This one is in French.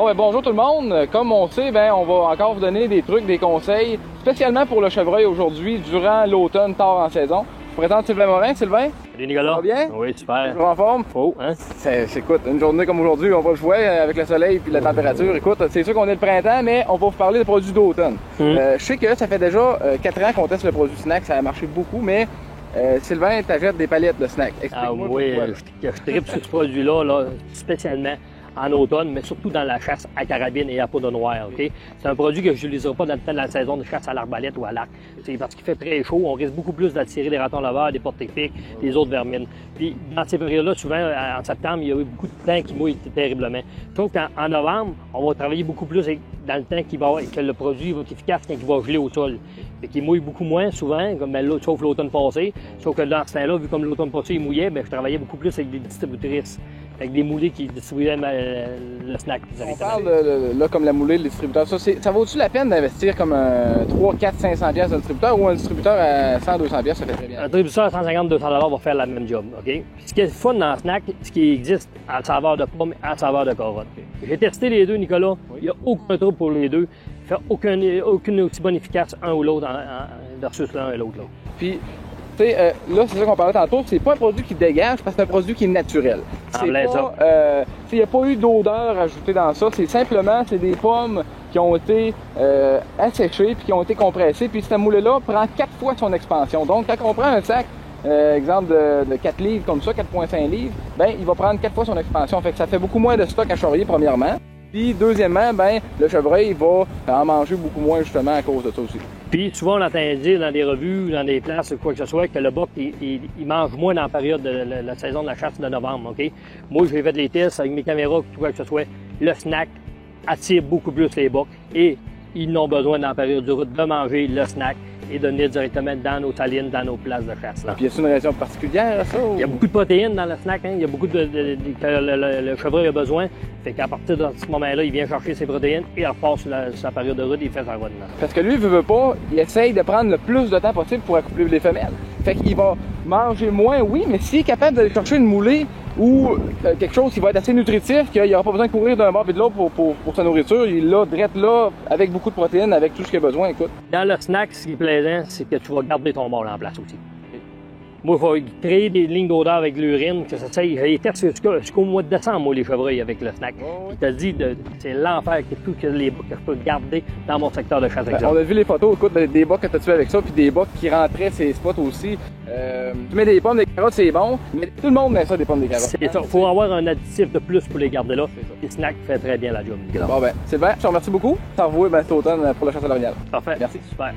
Bon, ben, bonjour tout le monde. Comme on sait, on va encore vous donner des trucs, des conseils, spécialement pour le chevreuil aujourd'hui, durant l'automne, tard en saison. Je vous présente Sylvain Morin. Sylvain? Salut Nicolas. Ça va bien? Oui, super. Toujours en forme? Oh, hein? Écoute, une journée comme aujourd'hui, on va le jouer avec le soleil et la température. Écoute, c'est sûr qu'on est le printemps, mais on va vous parler des produits d'automne. Je sais que ça fait déjà 4 ans qu'on teste le produit snack, ça a marché beaucoup, mais Sylvain, t'achètes des palettes de snack. Explique-moi oui, pourquoi. je tripe sur ce produit-là, là, spécialement en automne, mais surtout dans la chasse à carabine et à poudre noire. Okay? C'est un produit que je n'utiliserai pas dans le temps de la saison de chasse à l'arbalète ou à l'arc. C'est parce qu'il fait très chaud, on risque beaucoup plus d'attirer des ratons laveurs, des porte-piques, des autres vermines. Puis dans ces périodes-là, souvent en septembre, il y a eu beaucoup de temps qui mouille terriblement. Sauf qu'en novembre, on va travailler beaucoup plus dans le temps que le produit va être efficace quand il va geler au sol. Fait qu'il mouille beaucoup moins souvent, comme là, sauf l'automne passé. Sauf que dans ce temps-là, vu comme l'automne passé il mouillait, je travaillais beaucoup plus avec des distributrices, avec des moulées qui distribuaient le snack. On parle là comme la moulée, le distributeur. Ça vaut-tu la peine d'investir comme 3, 4, 500 pièces d'un distributeur ou un distributeur à 100, 200 pièces, ça fait très bien? Un distributeur à 150, 200 va faire la même job. OK? Puis ce qui est fun dans le snack, ce qui existe à saveur de pomme et à saveur de carotte. J'ai testé les deux, Nicolas. Oui. Il n'y a aucun trouble pour les deux. Il fait aucune aussi bonne efficace un ou l'autre versus l'un et l'autre. Puis, tu sais, là, c'est ça qu'on parlait tantôt, c'est pas un produit qui dégage parce que c'est un produit qui est naturel. Il n'y a pas eu d'odeur ajoutée dans ça, c'est simplement, c'est des pommes qui ont été asséchées puis qui ont été compressées, puis cette moulée-là prend 4 fois son expansion. Donc, quand on prend un sac, exemple de 4 livres comme ça, 4,5 livres, il va prendre 4 fois son expansion. Fait que ça fait beaucoup moins de stock à charrier, premièrement. Puis, deuxièmement, le chevreuil va en manger beaucoup moins, justement, à cause de ça aussi. Puis, souvent, on entend dire dans des revues, dans des places, quoi que ce soit, que le boc, il mange moins dans la période de la saison de la chasse de novembre, OK? Moi, j'ai fait des tests avec mes caméras, quoi que ce soit. Le snack attire beaucoup plus les bocs et ils n'ont besoin, dans la période de route, de manger le snack et de venir directement dans nos salines, dans nos places de chasse. Là. Puis, y a-t-il une raison particulière à ça? Ou... Il y a beaucoup de protéines dans le snack, hein? Il y a beaucoup que le chevreuil a besoin. Fait qu'à partir de ce moment-là, il vient chercher ses protéines et il repart sur sa période de route et il fait sa route. Parce que lui, veut pas, il essaye de prendre le plus de temps possible pour accoupler les femelles. Fait qu'il va manger moins, oui, mais s'il est capable d'aller chercher une moulée ou quelque chose qui va être assez nutritif, qu'il n'aura pas besoin de courir d'un bord et de l'autre pour sa nourriture, il l'a drette là, avec beaucoup de protéines, avec tout ce qu'il a besoin, écoute. Dans le snack, ce qui est plaisant, c'est que tu vas garder ton bol en place aussi. Moi, il faut créer des lignes d'odeur avec l'urine, que ça s'aille. J'ai testé jusqu'au mois de décembre, moi, les chevreuils avec le snack. Oh, oui. Je te dis, c'est l'enfer que les bocs que je peux garder dans mon secteur de chasse. On a vu les photos, écoute, des bocs que tu as tués avec ça, puis des bocs qui rentraient ces spots aussi. Tu mets des pommes, des carottes, c'est bon, mais tout le monde met ça, des pommes, des carottes. C'est ça. Il faut avoir un additif de plus pour les garder là. Le snack fait très bien la job. Bon, Sylvain, je te remercie beaucoup. T'en revois cet automne pour la chasse à l'orignal. Parfait. Merci. Super.